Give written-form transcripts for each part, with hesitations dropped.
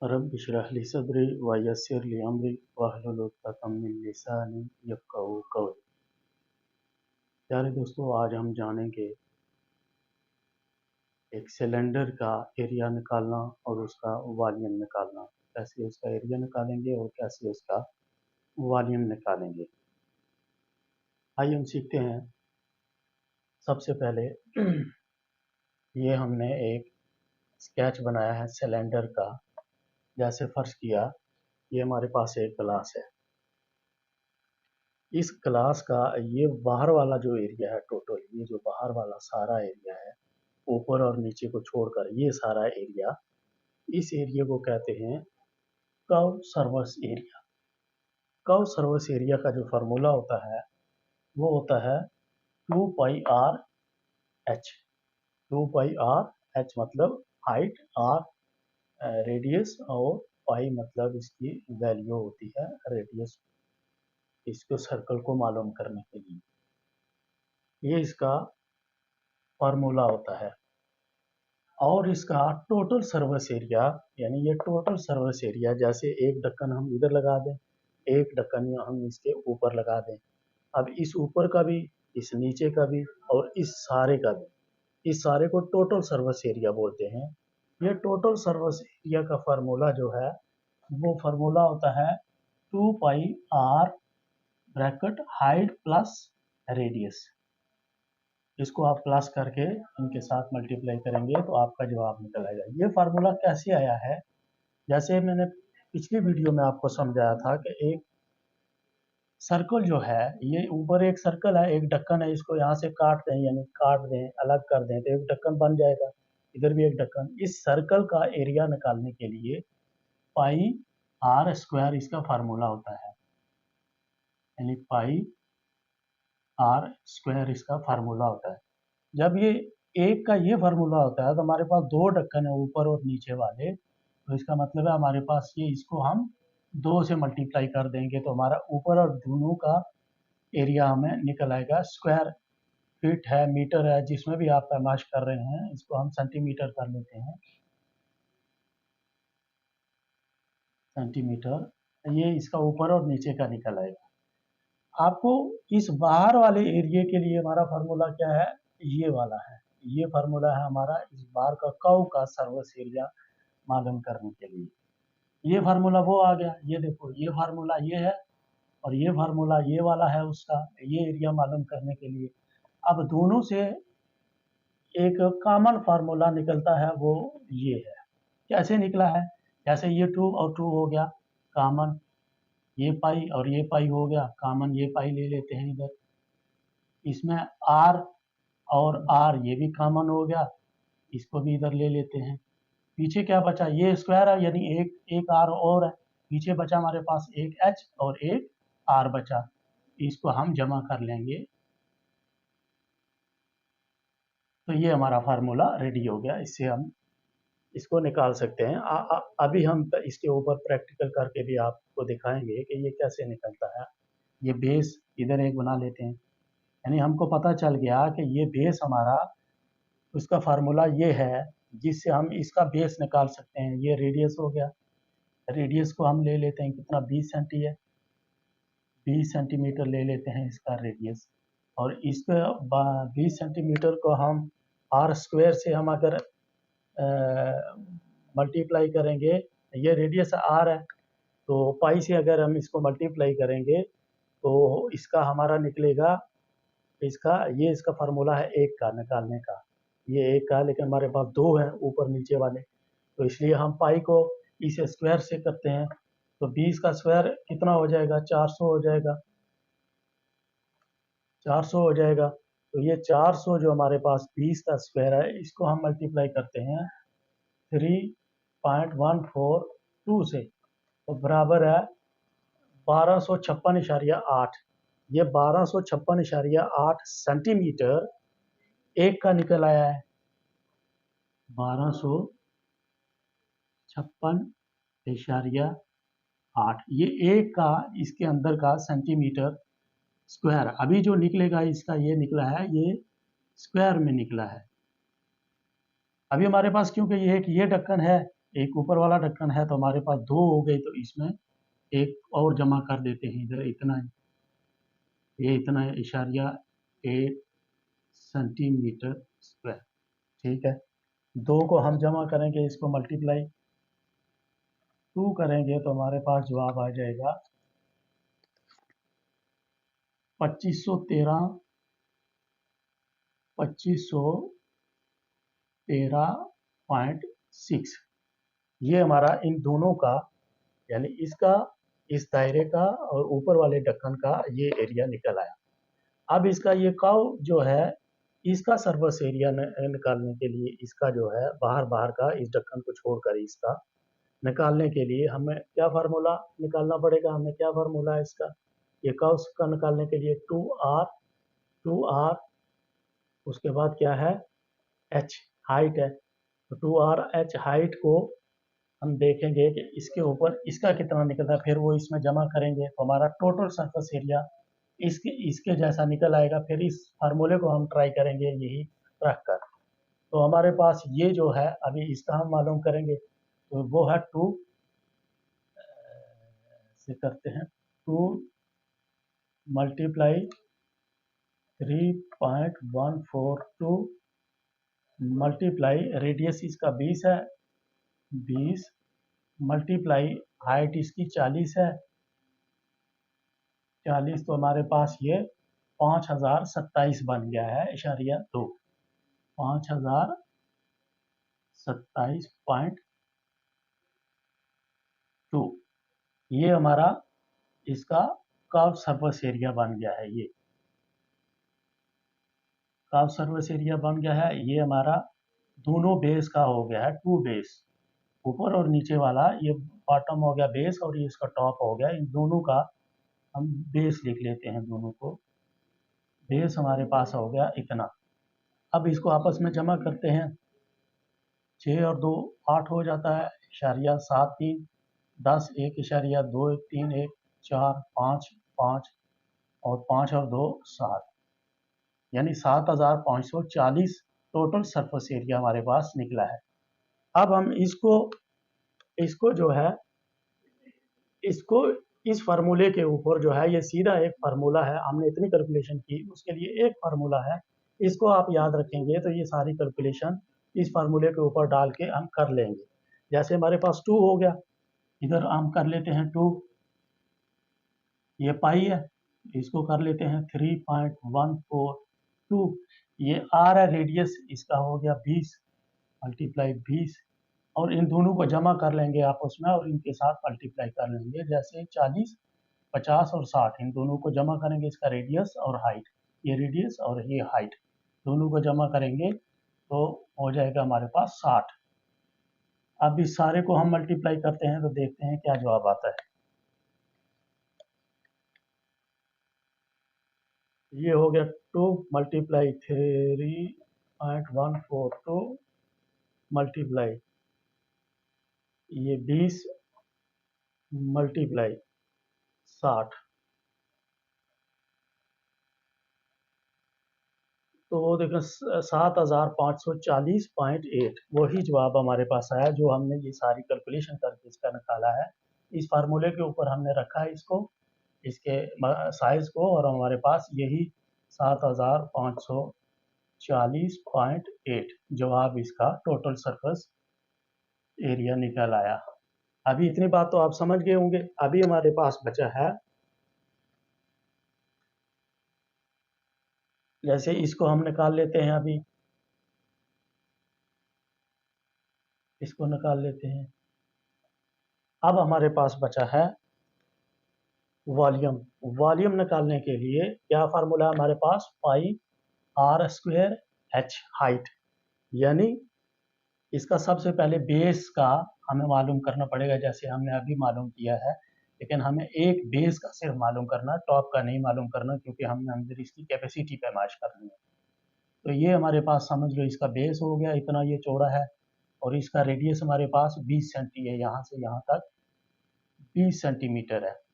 Rabbi इश्रह ली सदरी व यस्सिर ली अमरी वहलुल उक़दतम मिन लिसानी यफ़क़हू क़ौली। प्यारे दोस्तों, आज हम जानेंगे एक सिलेंडर का एरिया निकालना और उसका वॉल्यूम निकालना। कैसे उसका एरिया निकालेंगे और कैसे उसका वॉल्यूम निकालेंगे। आइए हम सीखते हैं। सबसे पहले ये हमने एक स्केच बनाया है सिलेंडर का। जैसे फर्ज किया, ये हमारे पास एक ग्लास है। इस ग्लास का ये बाहर वाला जो एरिया है, टोटल ये जो बाहर वाला सारा एरिया है, ऊपर और नीचे को छोड़कर ये सारा एरिया, इस एरिया को कहते हैं curve surface area. Curve surface area का जो फार्मूला होता है वो होता है 2 pi R H. 2 pi R H मतलब हाइट, आर रेडियस और पाई मतलब इसकी वैल्यू होती है रेडियस, इसको सर्कल को मालूम करने के लिए। ये इसका फार्मूला होता है। और इसका टोटल सर्विस एरिया, यानी ये टोटल सर्विस एरिया, जैसे एक ढक्कन हम इधर लगा दें, एक ढक्कन हम इसके ऊपर लगा दें। अब इस ऊपर का भी, इस नीचे का भी और इस सारे का भी, इस सारे को टोटल सर्विस एरिया बोलते हैं। ये टोटल सर्विस एरिया का फार्मूला जो है वो फार्मूला होता है 2 pi R bracket height plus radius. इसको आप प्लस करके इनके साथ मल्टीप्लाई करेंगे तो आपका जवाब निकल आएगा। ये फार्मूला कैसे आया है, जैसे मैंने पिछली वीडियो में आपको समझाया था कि एक सर्कल जो है, ये ऊपर एक सर्कल है, एक ढक्कन है, इसको यहाँ से काट दें, यानी काट दें, अलग कर दें तो एक ढक्कन बन जाएगा। इधर भी एक ढक्कन। इस सर्कल का एरिया निकालने के लिए पाई आर स्क्वायर इसका फार्मूला होता है, यानी पाई आर स्क्वायर इसका फार्मूला होता है। जब ये एक का ये फार्मूला होता है तो हमारे पास दो ढक्कन है, ऊपर और नीचे वाले, तो इसका मतलब है हमारे पास ये, इसको हम 2 से मल्टीप्लाई कर देंगे तो हमारा ऊपर और दोनों का एरिया हमें निकल आएगा। स्क्वायर फीट है, मीटर है, जिसमें भी आप पैमाइश कर रहे हैं, इसको हम सेंटीमीटर कर लेते हैं। सेंटीमीटर, ये इसका ऊपर और नीचे का निकल आएगा। आपको इस बाहर वाले एरिया के लिए हमारा फार्मूला क्या है, ये वाला है। ये फार्मूला है हमारा इस बार का कर्व का सर्विस एरिया मालूम करने के लिए। ये फार्मूला वो आ गया, ये देखो, ये फार्मूला ये है और ये फार्मूला ये वाला है उसका, ये एरिया मालूम करने के लिए। अब दोनों से एक कॉमन फार्मूला निकलता है, वो ये है। कैसे निकला है, जैसे ये 2 और 2 हो गया कॉमन, ये पाई और ये पाई हो गया कॉमन, ये पाई ले लेते हैं इधर। इसमें आर और आर ये भी कॉमन हो गया, इसको भी इधर ले लेते हैं। पीछे क्या बचा, ये स्क्वायर है, यानी एक आर और है। पीछे बचा हमारे पास एक एच और एक आर बचा, इसको हम जमा कर लेंगे तो ये हमारा फार्मूला रेडी हो गया। इससे हम इसको निकाल सकते हैं। अभी हम इसके ऊपर प्रैक्टिकल करके भी आपको दिखाएंगे कि ये कैसे निकलता है। ये बेस इधर एक बना लेते हैं, यानी हमको पता चल गया कि ये बेस हमारा, उसका फार्मूला ये है जिससे हम इसका बेस निकाल सकते हैं। ये रेडियस हो गया, रेडियस को हम ले लेते हैं, कितना 20 सेंटी है, 20 सेंटीमीटर ले लेते हैं इसका रेडियस। और इसका 20 सेंटीमीटर को हम आर स्क्वायर से हम अगर मल्टीप्लाई करेंगे, ये रेडियस आर है तो पाई से अगर हम इसको मल्टीप्लाई करेंगे तो इसका हमारा निकलेगा, इसका ये इसका फार्मूला है एक का निकालने का, ये एक का, लेकिन हमारे पास दो है ऊपर नीचे वाले, तो इसलिए हम पाई को इस स्क्वायर से करते हैं। तो 20 का स्क्वायर कितना हो जाएगा, 400 हो जाएगा, 400 हो जाएगा। तो ये 400 जो हमारे पास 20 का स्क्वायर है, इसको हम मल्टीप्लाई करते हैं 3.142 से, तो बराबर है 1256.8। ये 1256.8 सेंटीमीटर एक का निकल आया है। 1256.8 ये एक का, इसके अंदर का सेंटीमीटर स्क्वायर। अभी जो निकलेगा इसका, ये निकला है, ये स्क्वायर में निकला है। अभी हमारे पास क्योंकि ये एक ये ढक्कन है, एक ऊपर वाला ढक्कन है तो हमारे पास 2 हो गए, तो इसमें एक और जमा कर देते हैं इधर, इतना ये इतना इशारिया 8 सेंटीमीटर स्क्वायर। ठीक है, 2 को हम जमा करेंगे, इसको मल्टीप्लाई 2 करेंगे तो हमारे पास जवाब आ जाएगा 2513.6। ये हमारा इन दोनों का, यानी इसका, इस दायरे का और ऊपर वाले ढक्कन का ये एरिया निकल आया। अब इसका ये कर्व जो है, इसका सरफेस एरिया निकालने के लिए, इसका जो है बाहर बाहर का, इस ढक्कन को छोड़कर इसका निकालने के लिए हमें क्या फार्मूला निकालना पड़ेगा, हमें क्या फार्मूला है इसका, ये कर्व का निकालने के लिए 2r, उसके बाद क्या है, h हाइट है, तो 2r h हाइट को हम देखेंगे कि इसके ऊपर इसका कितना निकलता है, फिर वो इसमें जमा करेंगे तो हमारा टोटल सरफेस एरिया इसके इसके जैसा निकल आएगा। फिर इस फार्मूले को हम ट्राई करेंगे यही रख कर, तो हमारे पास ये जो है, अभी इसका हम मालूम करेंगे, तो वो है 2 से करते हैं 2 मल्टीप्लाई 3.142 मल्टीप्लाई रेडियस इसका 20 है, 20 मल्टीप्लाई हाइट इसकी 40 है, 40, तो हमारे पास ये 5027 बन गया है इशारिया 2, 5027.2। ये हमारा इसका कर्व सरफेस एरिया बन गया है, ये कर्व सरफेस एरिया बन गया है। ये हमारा दोनों बेस का हो गया है, 2 बेस, ऊपर और नीचे वाला, ये बॉटम हो गया बेस और ये इसका टॉप हो गया, इन दोनों का हम बेस लिख लेते हैं, दोनों को बेस हमारे पास हो गया इतना। अब इसको आपस में जमा करते हैं, 6 और 2 8 हो जाता है, इशारिया 7 3 10, 1 इशारिया 2 1 3 1 4 5 5 और 5 और 2 7, यानी 7540 टोटल सरफेस एरिया हमारे पास निकला है। अब हम इसको जो है, इसको इस फार्मूले के ऊपर जो है, ये सीधा एक फार्मूला है, हमने इतनी कैलकुलेशन की, उसके लिए एक फार्मूला है, इसको आप याद रखेंगे तो ये सारी कैलकुलेशन इस फार्मूले के ऊपर डाल के हम कर लेंगे। जैसे हमारे पास 2 हो गया, इधर हम कर लेते हैं 2, ये पाई है, इसको कर लेते हैं 3.142, ये आर है, रेडियस इसका हो गया 20 मल्टीप्लाई 20, और इन दोनों को जमा कर लेंगे आपस में और इनके साथ मल्टीप्लाई कर लेंगे, जैसे 40 50 और 60, इन दोनों को जमा करेंगे, इसका रेडियस और हाइट, ये रेडियस और ये हाइट दोनों को जमा करेंगे तो हो जाएगा हमारे पास 60। अब इस सारे को हम मल्टीप्लाई करते हैं तो देखते हैं क्या जवाब आता है। ये हो गया 2 मल्टीप्लाई 3.142 मल्टीप्लाई ये 20 मल्टीप्लाई 60, तो वो देखो 7540.8 वही जवाब हमारे पास आया, जो हमने ये सारी कैलकुलेशन करके इसका निकाला है। इस फार्मूले के ऊपर हमने रखा है इसको, इसके साइज को, और हमारे पास यही 7540.8 जवाब इसका टोटल सरफेस एरिया निकल आया। अभी इतनी बात तो आप समझ गए होंगे। अभी हमारे पास बचा है, जैसे इसको हम निकाल लेते हैं, अभी इसको निकाल लेते हैं। अब हमारे पास बचा है वॉल्यूम। वॉल्यूम निकालने के लिए क्या फार्मूला हमारे पास, पाई आर स्क्वायर एच हाइट, यानी इसका सबसे पहले बेस का हमें मालूम करना पड़ेगा, जैसे हमने अभी मालूम किया है, लेकिन हमें एक बेस का सिर्फ मालूम करना, टॉप का नहीं मालूम करना, क्योंकि हमने अंदर इसकी कैपेसिटी पैमाइश करनी है। तो ये हमारे पास समझ लो इसका बेस हो गया, इतना ये चौड़ा है, और इसका रेडियस हमारे पास 20 सेंटी है, यहाँ से यहाँ तक 20 सेंटीमीटर है।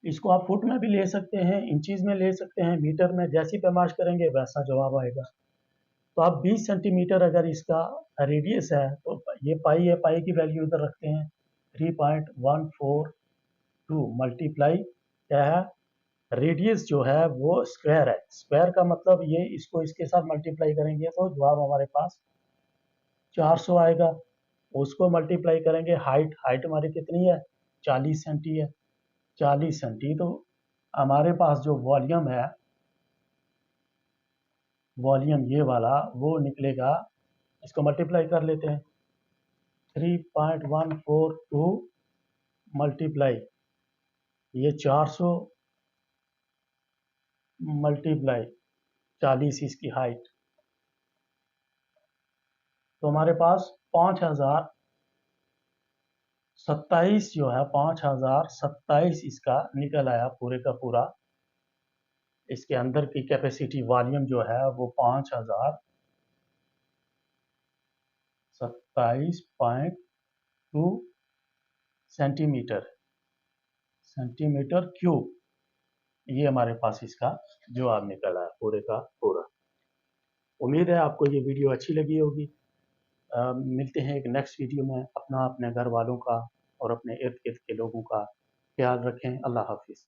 इसको आप फुट में भी ले सकते हैं, इंचीज में ले सकते हैं, मीटर में, जैसी पैमाइश करेंगे वैसा जवाब आएगा। तो आप 20 सेंटीमीटर अगर इसका रेडियस है तो ये पाई है, पाई की वैल्यू इधर रखते हैं 3.142 मल्टीप्लाई क्या है, रेडियस जो है वो स्क्वायर है, स्क्वायर का मतलब ये इसको इसके साथ मल्टीप्लाई करेंगे तो जवाब हमारे पास 400 आएगा। उसको मल्टीप्लाई करेंगे हाइट, हाइट हमारी कितनी है 40 सेंटी है, 40 सेंटी, तो हमारे पास जो वॉल्यूम है, वॉल्यूम ये वाला वो निकलेगा, इसको मल्टीप्लाई कर लेते हैं 3.142 मल्टीप्लाई ये 400 मल्टीप्लाई 40 इसकी हाइट, तो हमारे पास 5027 जो है 5027 इसका निकल आया पूरे का पूरा। इसके अंदर की कैपेसिटी वॉल्यूम जो है वो 5027.2 सेंटीमीटर, सेंटीमीटर क्यूब, ये हमारे पास इसका जवाब निकल आया पूरे का पूरा। उम्मीद है आपको ये वीडियो अच्छी लगी होगी। मिलते हैं एक नेक्स्ट वीडियो में। अपना, अपने घर वालों का और अपने इर्द गिर्द के लोगों का ख्याल रखें। अल्लाह हाफिज़।